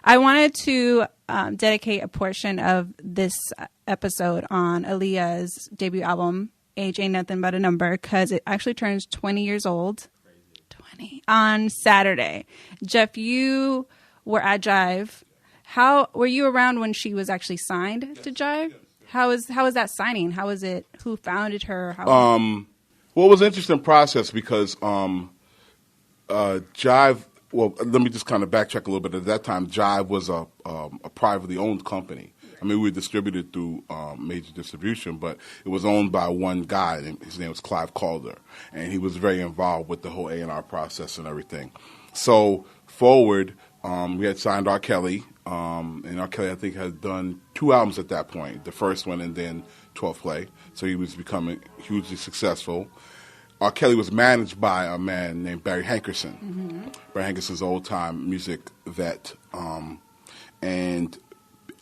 I wanted to dedicate a portion of this episode on Aaliyah's debut album, Age Ain't Nothing But a Number, because it actually turns 20 years old. 20 on Saturday. Jeff, you were at Jive. How were you around when she was actually signed to Jive? How was that signing? How was it? Who founded her? Well, it was an interesting process because Jive. Well, let me just kind of backtrack a little bit. At that time, Jive was a privately owned company. I mean, we were distributed through major distribution, but it was owned by one guy. And his name was Clive Calder, and he was very involved with the whole A&R process and everything. So forward, we had signed R. Kelly, and R. Kelly, I think, had done 2 albums at that point, the first one and then 12 Play. So he was becoming hugely successful. R. Kelly was managed by a man named Barry Hankerson. Mm-hmm. Barry Hankerson's old-time music vet. And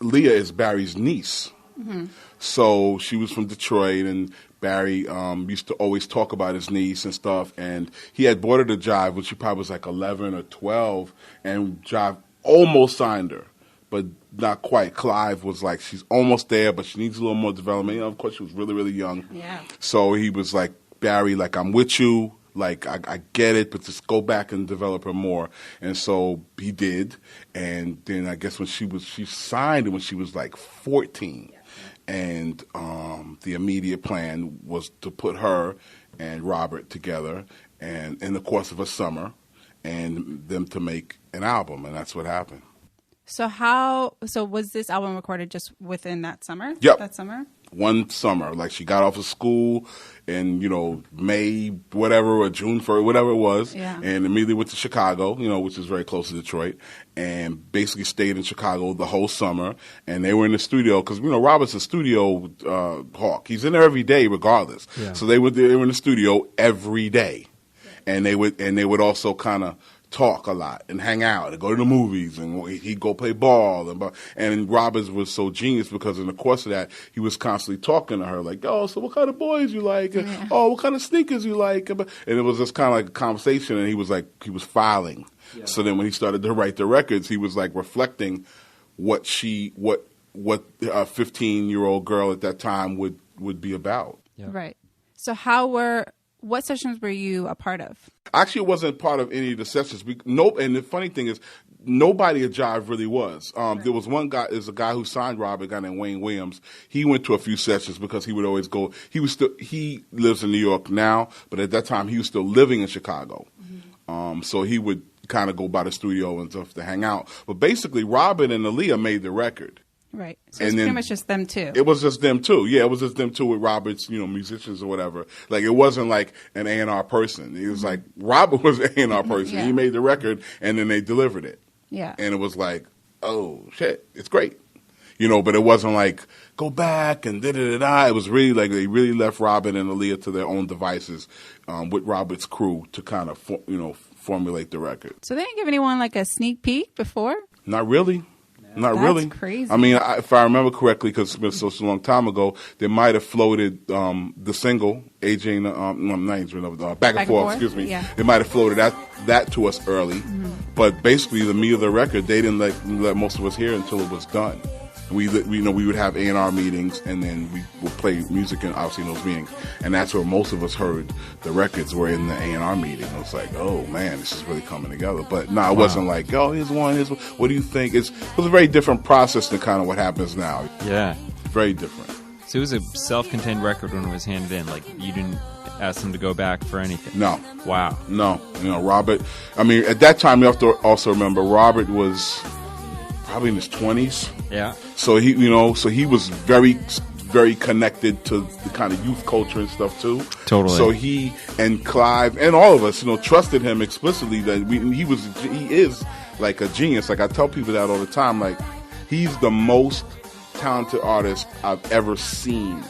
Leah is Barry's niece. Mm-hmm. So she was from Detroit, and Barry used to always talk about his niece and stuff. And he had brought her to Jive when she probably was like 11 or 12, and Jive almost signed her, but not quite. Clive was like, she's almost there, but she needs a little more development. You know, of course, she was really, really young. Yeah. So he was like, Barry, like, I'm with you. Like, I get it, but just go back and develop her more. And so he did. And then I guess she signed when she was like 14. Yeah. And the immediate plan was to put her and Robert together and in the course of a summer and them to make an album. And that's what happened. So was this album recorded just within that summer? Yep. That summer? One summer. Like, she got off of school in, May, whatever, or June 1st, whatever it was. Yeah. And immediately went to Chicago, which is very close to Detroit, and basically stayed in Chicago the whole summer. And they were in the studio because, Robert's a studio hawk. He's in there every day regardless. Yeah. So they were in the studio every day. Yeah. And they would also kind of talk a lot and hang out and go to the movies, and he'd go play ball. And Roberts was so genius because in the course of that, he was constantly talking to her like, oh, so what kind of boys you like? And, oh, what kind of sneakers you like? And it was just kind of like a conversation, and he was filing. Yeah. So then when he started to write the records, he was like reflecting what a 15-year-old girl at that time would be about. Yeah. Right. So what sessions were you a part of? Actually, it wasn't part of any of the sessions. And the funny thing is, nobody at Jive really was. Right. There was one guy, there's a guy who signed Robert, a guy named Wayne Williams. He went to a few sessions because he would always go. He lives in New York now, but at that time he was still living in Chicago. Mm-hmm. So he would kind of go by the studio and stuff to hang out. But basically, Robert and Aaliyah made the record. Right. So it's pretty much just them two. It was just them two. Yeah, it was just them two with Robert's, musicians or whatever. Like, it wasn't like an A&R person. It was like Robert was an A&R person. Yeah. He made the record, and then they delivered it. Yeah. And it was like, oh, shit, it's great. But it wasn't like, go back and da-da-da-da. It was really like they really left Robert and Aaliyah to their own devices with Robert's crew to kind of, formulate the record. So they didn't give anyone like a sneak peek before? Not really. Not really. That's crazy. I mean, if I remember correctly, because it's been such a long time ago, they might have floated the single, AJ, Back and Forth, excuse me. Yeah. They might have floated that to us early. Mm-hmm. But basically, the meat of the record, they didn't let most of us hear until it was done. We would have A&R meetings, and then we would play music in those meetings, and that's where most of us heard the records were in the A&R meeting. It was like, oh man, this is really coming together. But no, it wasn't like, oh, here's one. What do you think? It was a very different process than kind of what happens now. Yeah, very different. So it was a self-contained record when it was handed in. Like, you didn't ask them to go back for anything. No. Wow. No. Robert. I mean, at that time, you have to also remember Robert was probably in his 20s. Yeah. So he was very, very connected to the kind of youth culture and stuff too. Totally. So he and Clive and all of us, trusted him explicitly that he is like a genius. Like, I tell people that all the time. Like, he's the most talented artist I've ever seen.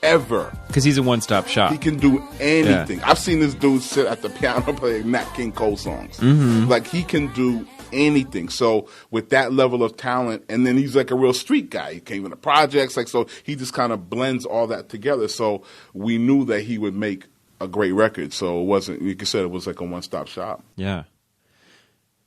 Ever. Because he's a one-stop shop. He can do anything. Yeah. I've seen this dude sit at the piano playing Nat King Cole songs. Mm-hmm. Like, he can do anything. So with that level of talent, and then he's like a real street guy. He came into projects, so he just kind of blends all that together. So we knew that he would make a great record. So it wasn't, like you said, it was like a one-stop shop. Yeah.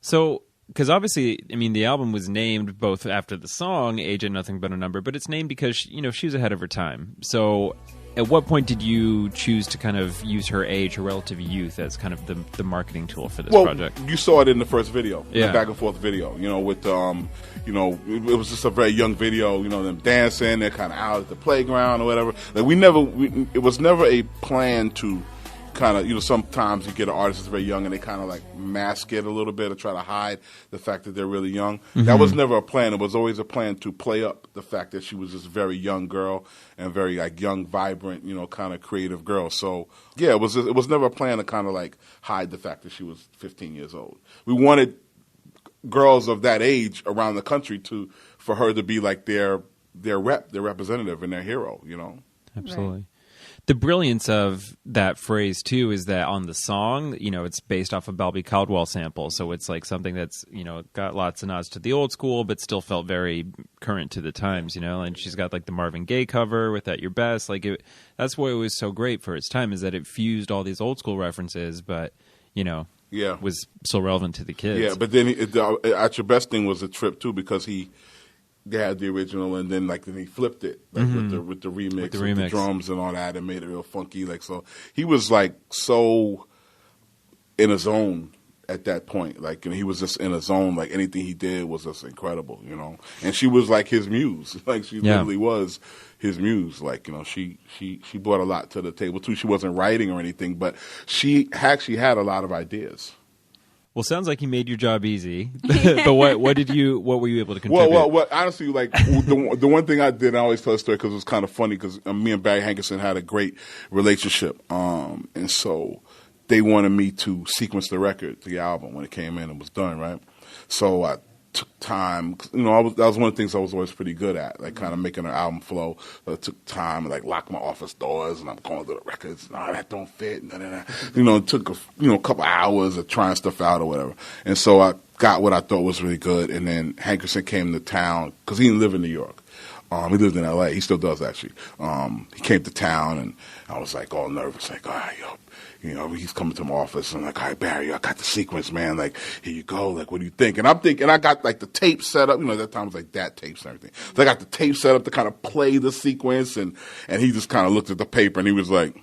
So because obviously, I mean, the album was named both after the song "Age Ain't Nothing But a Number," but it's named because she was ahead of her time. So, at what point did you choose to kind of use her age, her relative youth, as kind of the marketing tool for this project? You saw it in the first video, yeah. The back and forth video. With it was just a very young video. Them dancing, they're kind of out at the playground or whatever. Like it was never a plan to kind of, sometimes you get an artist that's very young and they kind of like mask it a little bit or try to hide the fact that they're really young. Mm-hmm. That was never a plan. It was always a plan to play up the fact that she was this very young girl and very like young, vibrant, kind of creative girl. So yeah, it was never a plan to kind of like hide the fact that she was 15 years old. We wanted girls of that age around the country for her to be like their representative and their hero, Absolutely. Right. The brilliance of that phrase, too, is that on the song, it's based off a Bobby Caldwell sample. So it's like something that's, got lots of nods to the old school, but still felt very current to the times, And she's got like the Marvin Gaye cover with At Your Best. That's what was so great for its time, is that it fused all these old school references, but, was still relevant to the kids. Yeah, but then At Your Best thing was a trip, too, because they had the original, and then he flipped it with the remix, with the drums and all that, and made it real funky. So he was like so in a zone at that point. He was just in a zone. Like anything he did was just incredible, And she was like his muse. She literally was his muse. She brought a lot to the table too. She wasn't writing or anything, but she actually had a lot of ideas. Well, sounds like he made your job easy. But what were you able to contribute? Well, honestly, the one thing I did, I always tell the story because it was kind of funny because me and Barry Hankerson had a great relationship, and so they wanted me to sequence the record, the album, when it came in and was done, right? So I took time. That was one of the things I was always pretty good at, kind of making an album flow. It took time, lock my office doors, and I'm going through the records. No, that don't fit. It took a couple hours of trying stuff out or whatever. And so I got what I thought was really good. And then Hankerson came to town because he didn't live in New York. He lived in L.A. He still does, actually. He came to town, and I was all nervous, all right, he's coming to my office, and all right, Barry, I got the sequence, man. Here you go. What do you think? And I'm thinking, I got the tape set up. At that time it was DAT tapes and everything. So I got the tape set up to kind of play the sequence, and he just kind of looked at the paper, and he was like,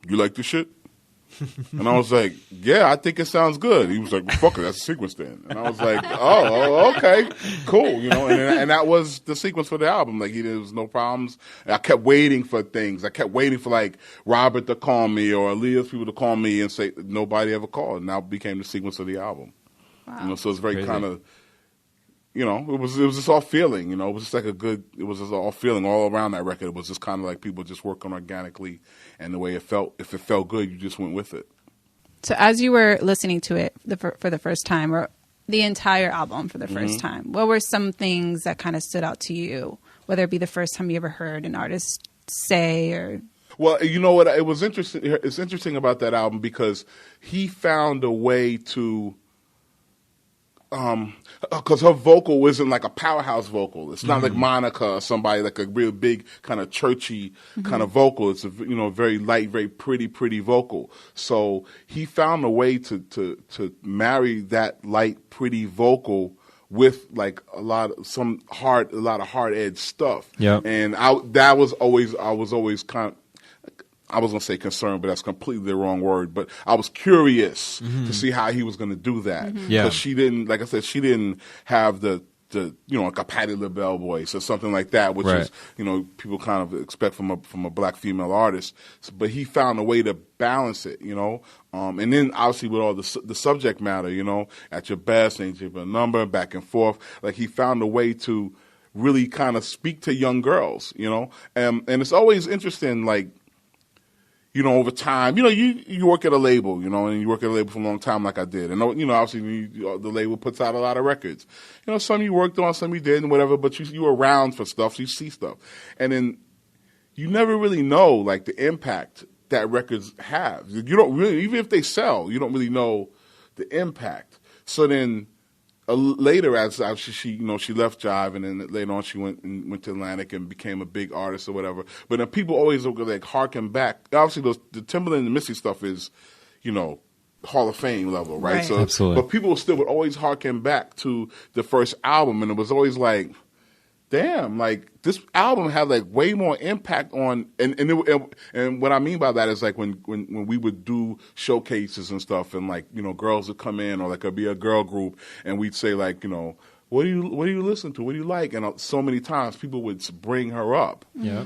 "You like this shit?" And I was like, "Yeah, I think it sounds good." He was like, well, "Fuck it, that's a sequence then." And I was like, "Oh, okay, cool." And that was the sequence for the album. There was no problems. And I kept waiting for things. I kept waiting for Robert to call me or Aaliyah's people to call me and say nobody ever called. And that became the sequence of the album. Wow. So it's very kind of, it was just all feeling. It was just it was just all feeling all around that record. It was just kind of people just working organically. And the way it felt, if it felt good, you just went with it. So as you were listening to it for the first time, or the entire album for the first time, what were some things that kind of stood out to you, whether it be the first time you ever heard an artist say or... Well, you know what? It was interesting. It's interesting about that album because he found a way to... because her vocal isn't a powerhouse vocal. It's not like Monica or somebody a real big kind of churchy kind of vocal. It's a very light, very pretty vocal. So he found a way to marry that light, pretty vocal with a lot of hard edge stuff. Yeah, and I was always kind of. I was going to say concerned, but that's completely the wrong word. But I was curious to see how he was going to do that. Because she didn't, like I said, she didn't have the a Patti LaBelle voice or something like that, which is, people kind of expect from a black female artist. But he found a way to balance it, and then obviously with all the subject matter, At Your Best, Ain't You But a Number, back and forth. He found a way to really kind of speak to young girls, and it's always interesting, over time, you work at a label, and you work at a label for a long time like I did. And, obviously the label puts out a lot of records. Some you worked on, some you didn't, whatever, but you were around for stuff, so you see stuff. And then you never really know, the impact that records have. You don't really, even if they sell, you don't really know the impact. So then later, as she left Jive, and then later on she went to Atlantic and became a big artist or whatever. But then people always harken back. Obviously, the Timberland and the Missy stuff is, Hall of Fame level, right? Right. So, Absolutely. but people still would always harken back to the first album, and it was always like, damn, like this album had like way more impact on, and what I mean by that is like when we would do showcases and stuff, and like, you know, girls would come in, or like it'd be a girl group, and we'd say like, you know, what do you listen to? What do you like? And so many times people would bring her up. Yeah.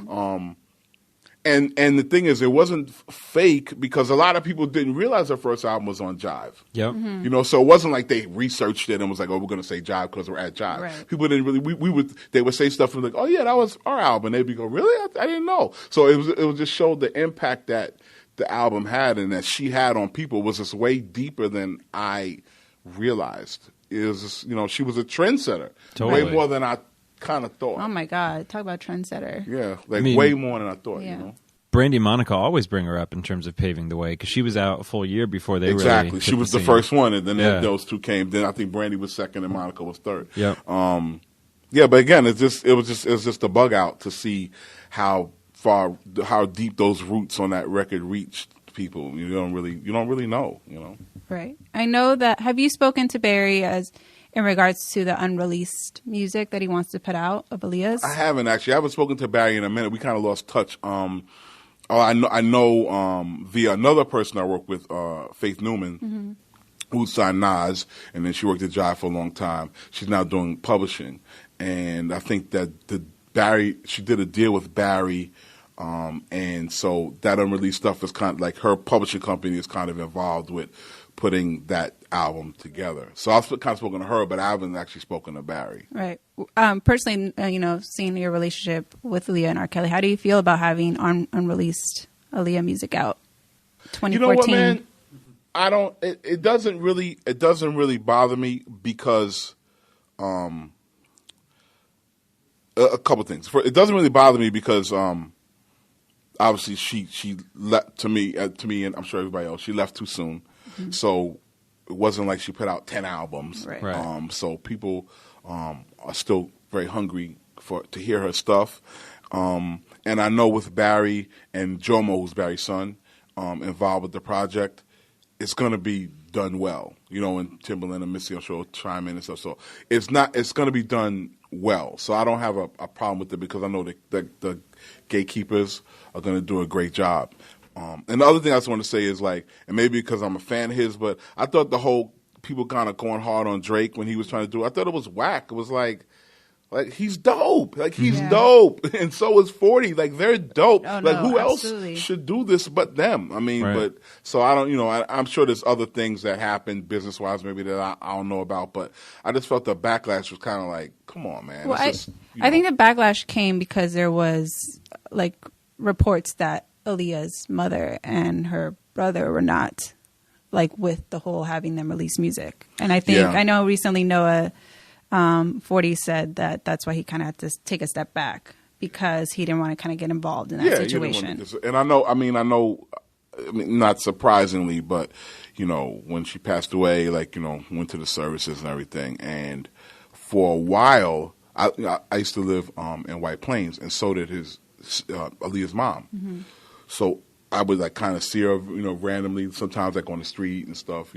And the thing is, it wasn't fake because a lot of people didn't realize their first album was on Jive. Yep. You know, so it wasn't like they researched it and was like, oh, we're going to say Jive because we're at Jive. Right. People didn't really, they would say stuff and like, oh yeah, that was our album. They'd be go, really? I didn't know. So it was just showed the impact that the album had and that she had on people was just way deeper than I realized. It was just, you know, she was a trendsetter. Totally. Way more than I kind of thought. Oh my God! Talk about trendsetter. Yeah, like I mean, way more than I thought, Yeah. you know? Brandy and Monica always bring her up in terms of paving the way because she was out a full year before they Exactly. really She hit was the scene. first one, and then Yeah. those two came. Then I think Brandy was second, and Monica was third. Yep. Yeah, but again, it was just a bug out to see how deep those roots on that record reached people. You don't really know. You know. Right. I know that. Have you spoken to Barry in regards to the unreleased music that he wants to put out of Aaliyah's? I haven't actually. I haven't spoken to Barry in a minute. We kind of lost touch. I know via another person I work with, Faith Newman, who signed Nas, and then she worked at Jive for a long time. She's now doing publishing, and I think that she did a deal with Barry, and so that unreleased stuff is kind of like her publishing company is kind of involved with putting that album together. So I've kind of spoken to her, but I haven't actually spoken to Barry. Right. Personally, seeing your relationship with Aaliyah and R. Kelly, how do you feel about having unreleased Aaliyah music out? 2014. You know what, man? I don't. It doesn't really bother me because a couple things. It doesn't really bother me because obviously she left to me, and I'm sure everybody else. She left too soon, so it wasn't like she put out 10 albums. Right. Right. So people are still very hungry to hear her stuff. And I know with Barry and Jomo, who's Barry's son, involved with the project, it's going to be done well. You know, and Timberland and Missy, I'm sure, will chime in and stuff. So it's going to be done well. So I don't have a problem with it because I know the gatekeepers are going to do a great job. And the other thing I just want to say is like, and maybe because I'm a fan of his, but I thought the whole people kind of going hard on Drake when he was trying to do it, I thought it was whack. It was like he's dope. Like he's dope. And so is 40. Like they're dope. Oh, like no, who absolutely. else should do this but them? I mean, Right. but so I don't, I'm sure there's other things that happen business wise maybe that I don't know about, but I just felt the backlash was kind of like, come on, man. Well, It's just, I think the backlash came because there was like reports that Aaliyah's mother and her brother were not like with the whole having them release music. And I think, I know recently Noah 40 said that that's why he kind of had to take a step back because he didn't want to kind of get involved in that situation. And I know, not surprisingly, but, when she passed away, like, went to the services and everything. And for a while, I used to live in White Plains, and so did Aaliyah's mom. Mm-hmm. So I would like kind of see her, randomly, sometimes like on the street and stuff,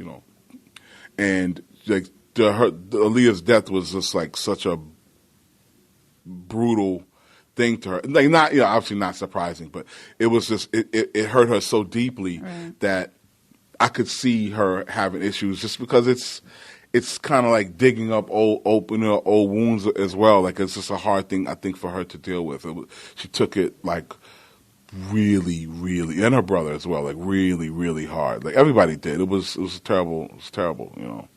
and like Aaliyah's death was just like such a brutal thing to her. Like not, obviously not surprising, but it was just it hurt her so deeply that I could see her having issues just because it's kind of like digging up old wounds as well. Like it's just a hard thing I think for her to deal with. She took it like really, really, and her brother as well, like really, really hard. Like everybody did. It was terrible. It was terrible,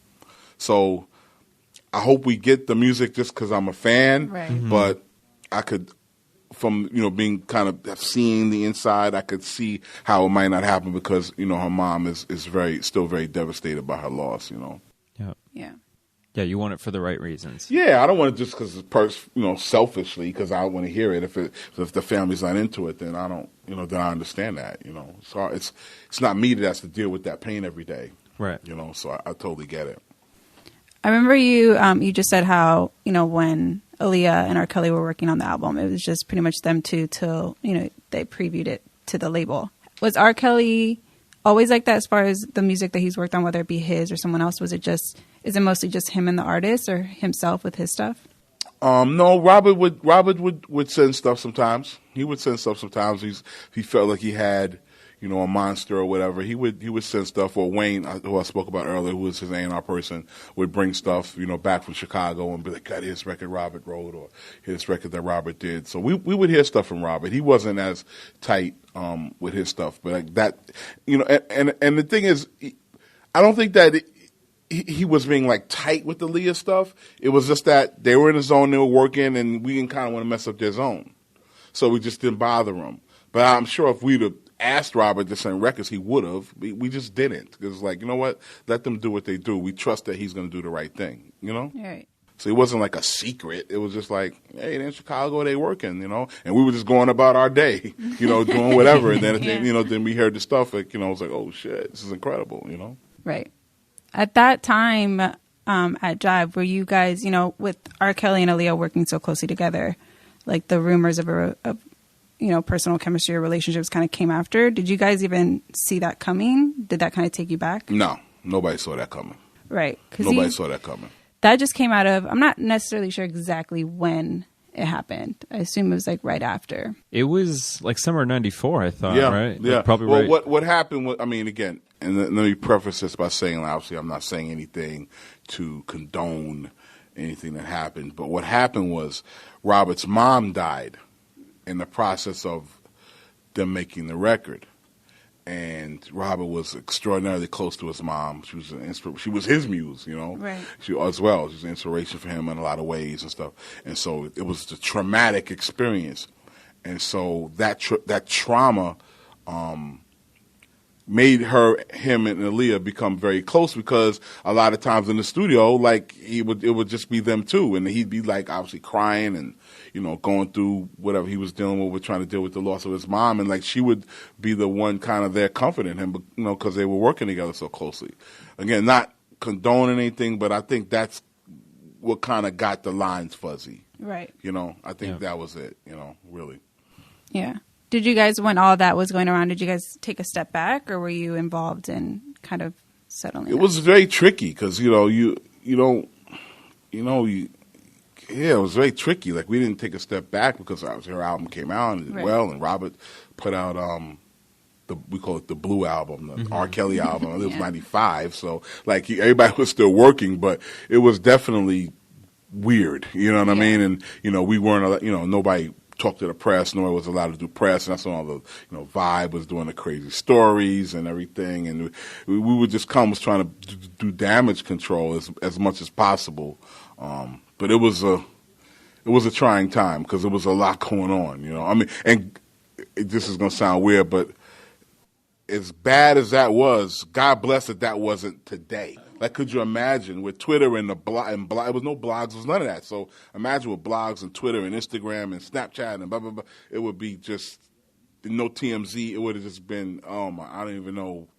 So I hope we get the music just because I'm a fan. Right. Mm-hmm. But I could, from being kind of seeing the inside, I could see how it might not happen because her mom is still very devastated by her loss. Yeah. Yeah. Yeah, you want it for the right reasons. Yeah, I don't want it just because selfishly because I want to hear it. If the family's not into it, then I don't, then I understand that. So it's not me that has to deal with that pain every day. Right. So I totally get it. I remember you just said how, when Aaliyah and R. Kelly were working on the album, it was just pretty much them two till, they previewed it to the label. Was R. Kelly always like that as far as the music that he's worked on, whether it be his or someone else? Is it mostly just him and the artist, or himself with his stuff? No, Robert would send stuff sometimes. He would send stuff sometimes. He felt like he had, you know, a monster or whatever. He would send stuff. Or Wayne, who I spoke about earlier, who was his A&R person, would bring stuff, you know, back from Chicago and be like, "God, here's this record Robert wrote," or "here's this record that Robert did." So we would hear stuff from Robert. He wasn't as tight with his stuff, but like that, you know. And the thing is, I don't think that he was being like tight with the Aaliyah stuff. It was just that they were in the zone, they were working, and we didn't kind of want to mess up their zone, so we just didn't bother him. But I'm sure if we'd have asked Robert to send records, he would have. We just didn't, because like, you know what? Let them do what they do. We trust that he's going to do the right thing. You know. Right. So it wasn't like a secret. It was just like, hey, they're in Chicago, they working, you know, and we were just going about our day, you know, doing whatever. And then, you know, then we heard the stuff, like, you know, it was like, oh shit, this is incredible, you know. Right. At that time, at Jive, were you guys, you know, with R. Kelly and Aaliyah working so closely together, like the rumors of you know, personal chemistry or relationships kind of came after? Did you guys even see that coming? Did that kind of take you back? No, nobody saw that coming. Right. Nobody saw that coming. That just came out of, I'm not necessarily sure exactly when it happened. I assume it was like right after. It was like summer '94, I thought, Yeah, right? yeah. Like, probably well, right. What happened was, I mean, again, and let me preface this by saying, obviously, I'm not saying anything to condone anything that happened, but what happened was Robert's mom died in the process of them making the record. And Robert was extraordinarily close to his mom. She was she was his muse, you know. Right. She as well. She was an inspiration for him in a lot of ways and stuff. And so it was a traumatic experience. And so that trauma made him and Aaliyah become very close, because a lot of times in the studio, like it would just be them two, and he'd be like obviously crying and, you know, going through whatever he was dealing with trying to deal with the loss of his mom, and like she would be the one kind of there comforting him, you know, because they were working together so closely. Again, not condoning anything, but I think that's what kind of got the lines fuzzy. Right. You know, I think that was it. You know, really. Yeah. Did you guys, when all that was going around, did you guys take a step back, or were you involved in kind of settling? It was very tricky, because it was very tricky. Like, we didn't take a step back because obviously her album came out and did well, and Robert put out we call it the Blue album, the R. Kelly album. It was 95, so like everybody was still working, but it was definitely weird. You know what I mean? And you know, we weren't, you know, nobody talked to the press, nor was allowed to do press, and that's when all the, you know, Vibe was doing the crazy stories and everything, and we would just was trying to do damage control as much as possible. But it was a trying time, because there was a lot going on, you know. I mean, and this is going to sound weird, but as bad as that was, God bless that wasn't today. Like, could you imagine with Twitter and it was no blogs, it was none of that. So imagine with blogs and Twitter and Instagram and Snapchat and blah, blah, blah, it would be just no TMZ. It would have just been, I don't even know.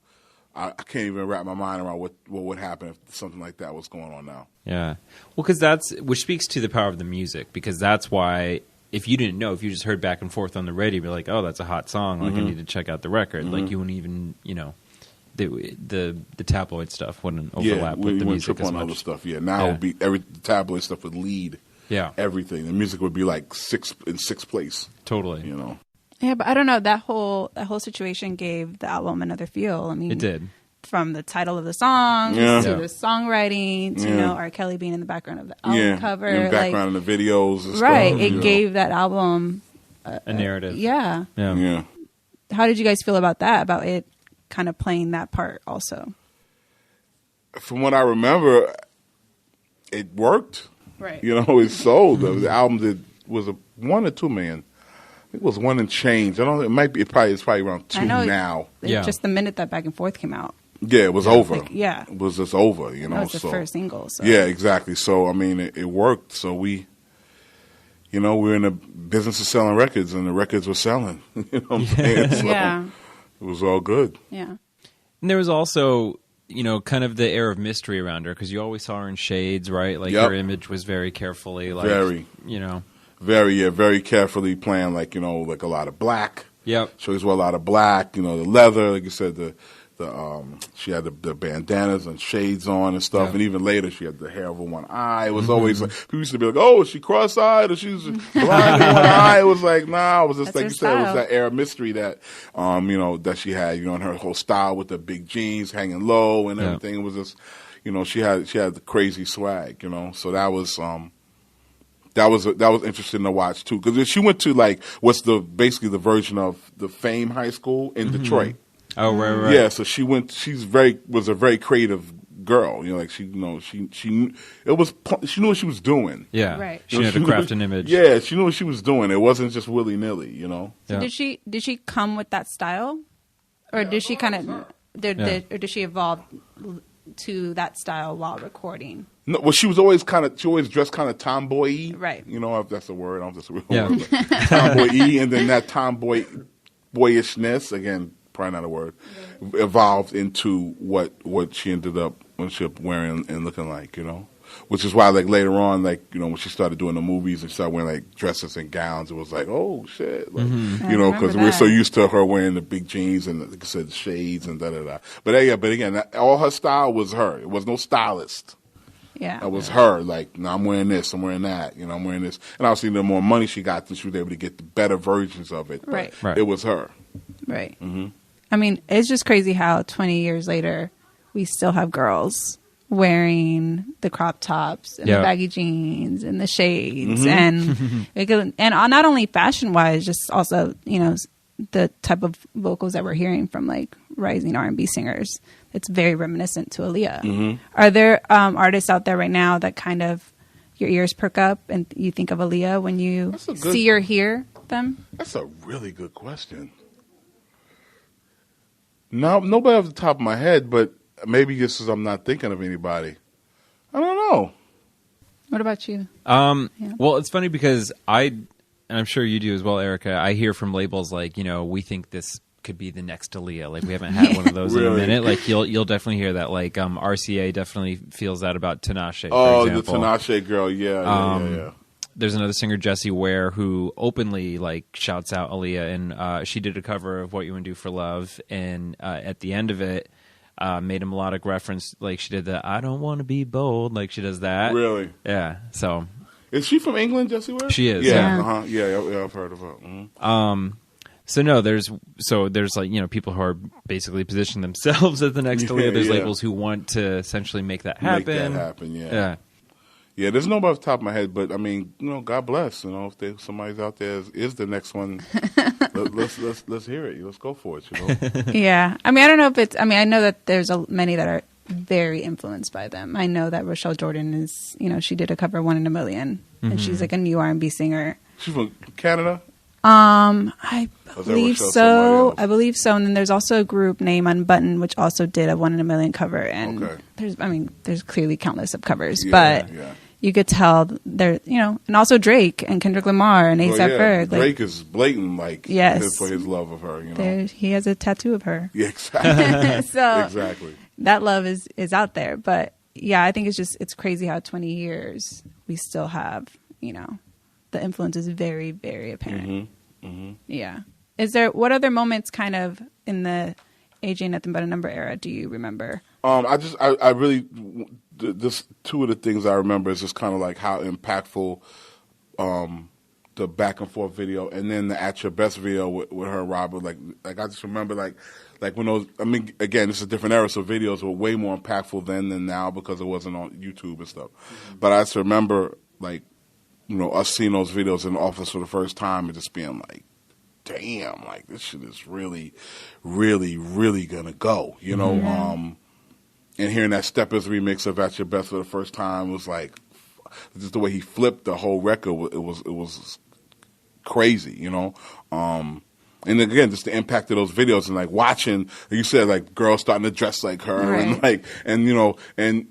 I can't even wrap my mind around what would happen if something like that was going on now. Yeah. Well, because which speaks to the power of the music, because that's why, if you didn't know, if you just heard back and forth on the radio, you'd be like, oh, that's a hot song. Like, I need to check out the record. Like, you wouldn't even, you know, the tabloid stuff wouldn't overlap with the music as much. Other stuff. Yeah, now it would be the tabloid stuff would lead. Yeah. Everything. The music would be like sixth place. Totally. You know. Yeah, but I don't know. That whole situation gave the album another feel. I mean, it did. From the title of the song to the songwriting to, you know, R. Kelly being in the background of the album cover. In the background of the videos and stuff. Right. It gave that album a narrative. Yeah. How did you guys feel about that? About it kind of playing that part also? From what I remember, it worked. Right. You know, it sold. The album was a 1 or 2 million. I think it was 1 and change. I don't know. It might be. It's probably around 2 now. Just the minute that Back and Forth came out. Yeah, it was over. Like, it was just over. You know, that was the first single. So. Yeah, exactly. So I mean, it worked. So we're in the business of selling records, and the records were selling. You know what I'm saying? So it was all good. Yeah. And there was also, you know, kind of the air of mystery around her, because you always saw her in shades, right? Like her image was very carefully, like, you know. Very carefully planned, like, you know, like a lot of black. Yep. Shows were a lot of black, you know, the leather, like you said, the she had the bandanas and shades on and stuff, and even later she had the hair over one eye. It was always like people used to be like, "Oh, is she cross-eyed or she's blind in one eye?" It was like, nah, it was just That's like her you said, it was style. that air of mystery that that she had, and her whole style with the big jeans hanging low and everything. It was just, she had the crazy swag, So that was that was interesting to watch too, because she went to like what's basically the version of the Fame High School in Detroit. Oh, right. Yeah, so she was a very creative girl. She knew what she was doing. Yeah. Right. She had to craft an image. Yeah, she knew what she was doing. It wasn't just willy nilly. So Yeah. did she come with that style, or did she kind of or did she evolve to that style while recording? No, well, she always dressed kind of tomboy-y. Right. If that's a word. I don't know if that's a real Yeah. word. But tomboy-y, and then that boyishness, again, probably not a word, evolved into what she ended up wearing and looking like, Which is why, like, later on, like, when she started doing the movies and started wearing, like, dresses and gowns, it was like, oh, shit. Like, because we're so used to her wearing the big jeans and, like I said, shades and da-da-da. But again, all her style was her. It was no stylist. Yeah. That was her. Like, no, I'm wearing this, I'm wearing that, I'm wearing this. And obviously, the more money she got, then she was able to get the better versions of it. But Right. it was her. Right. Mm-hmm. I mean, it's just crazy how 20 years later, we still have girls wearing the crop tops and the baggy jeans and the shades and not only fashion wise, just also, the type of vocals that we're hearing from like rising R&B singers. It's very reminiscent to Aaliyah. Mm-hmm. Are there artists out there right now that kind of your ears perk up and you think of Aaliyah when you see or hear them? That's a really good question. No, nobody off the top of my head, but maybe just as I'm not thinking of anybody. I don't know. What about you? Well, it's funny because and I'm sure you do as well, Erica, I hear from labels like, we think this could be the next Aaliyah. Like, we haven't had one of those in a minute. Like, you'll definitely hear that. Like, RCA definitely feels that about Tinashe, for example. The Tinashe girl, yeah. There's another singer, Jessie Ware, who openly like shouts out Aaliyah, and she did a cover of "What You Would Do for Love," and at the end of it, made a melodic reference. Like, she did the "I don't want to be bold," like she does that. Really? Yeah. So, is she from England, Jessie Ware? She is. Yeah. Yeah, I've heard of her. Mm-hmm. So no, there's like people who are basically positioning themselves as the next Aaliyah. There's labels who want to essentially make that happen. Yeah. Yeah, there's nobody off the top of my head, but I mean, God bless. If somebody's out there is the next one, let's hear it. Let's go for it. Yeah, I mean, I don't know if it's. I mean, I know that there's many that are very influenced by them. I know that Rochelle Jordan is. She did a cover "One in a Million," and she's like a new R&B singer. She's from Canada. I believe so. I believe so. And then there's also a group named Unbutton, which also did a "One in a Million" cover. And there's clearly countless of covers, but you could tell there, and also Drake and Kendrick Lamar and A$AP Ferg. Drake is blatant, for his love of her. He has a tattoo of her. Yeah, exactly. So exactly, that love is out there. But yeah, I think it's crazy how 20 years we still have, the influence is very, very apparent. Mm-hmm. Mm-hmm. Yeah. What other moments kind of in the AJ Nothing But a Number era do you remember? I really, just two of the things I remember is just kind of like how impactful the back and forth video and then the At Your Best video with her and Robert. Like I just remember like when those, I mean, again, it's a different era, so videos were way more impactful then than now because it wasn't on YouTube and stuff. Mm-hmm. But I just remember us seeing those videos in the office for the first time and just being like, damn, like this shit is really, really, really gonna go, and hearing that Steppers remix of At Your Best for the first time was like, just the way he flipped the whole record, it was crazy, and again, just the impact of those videos and like watching, like you said, like girls starting to dress like her, right. and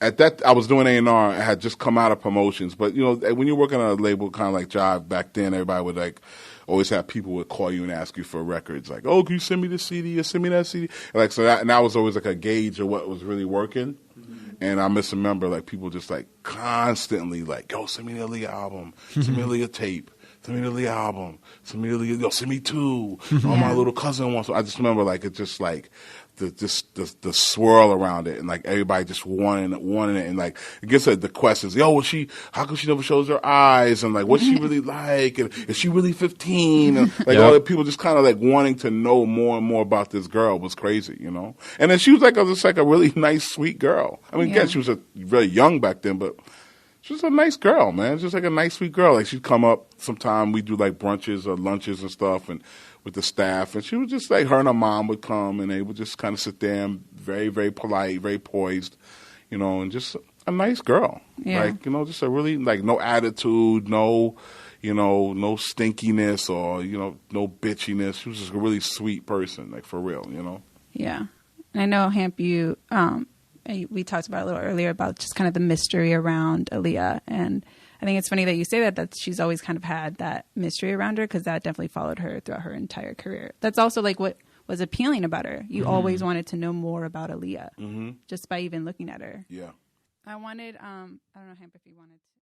at that, I was doing A&R. I had just come out of promotions. But, when you're working on a label kind of like Jive, back then, everybody would, always have people would call you and ask you for records. Like, oh, can you send me this CD or send me that CD? So that was always, a gauge of what was really working. Mm-hmm. And I misremember, people just, constantly, yo, send me the Aaliyah album. Send me the Aaliyah tape. send me the Aaliyah album, send me the Aaliyah, yo, send me two. Oh, my little cousin wants. I just remember like it just like the swirl around it, and like everybody just wanting it, and like it gets at the questions. Yo, how come she never shows her eyes, and like what's she really like, and is she really 15? And like all the people just kind of like wanting to know more and more about this girl was crazy, you know. And then she was just like a really nice, sweet girl. I mean, again, she was very young back then, but she was a nice girl, man. Just like a nice, sweet girl. Like she'd come up sometime. We do like brunches or lunches and stuff, and with the staff, and she was just like, her and her mom would come, and they would just kind of sit there and very, very polite, very poised, you know, and just a nice girl. Like, you know, just a really, like, no attitude, no, you know, no stinkiness or, you know, no bitchiness. She was just a really sweet person, like, for real, you know? Yeah. And I know, Hamp, we talked about it a little earlier about just kind of the mystery around Aaliyah, and I think it's funny that you say that she's always kind of had that mystery around her, because that definitely followed her throughout her entire career. That's also like what was appealing about her. You always wanted to know more about Aaliyah just by even looking at her. Yeah. I wanted, I don't know, Hamp, if you wanted to.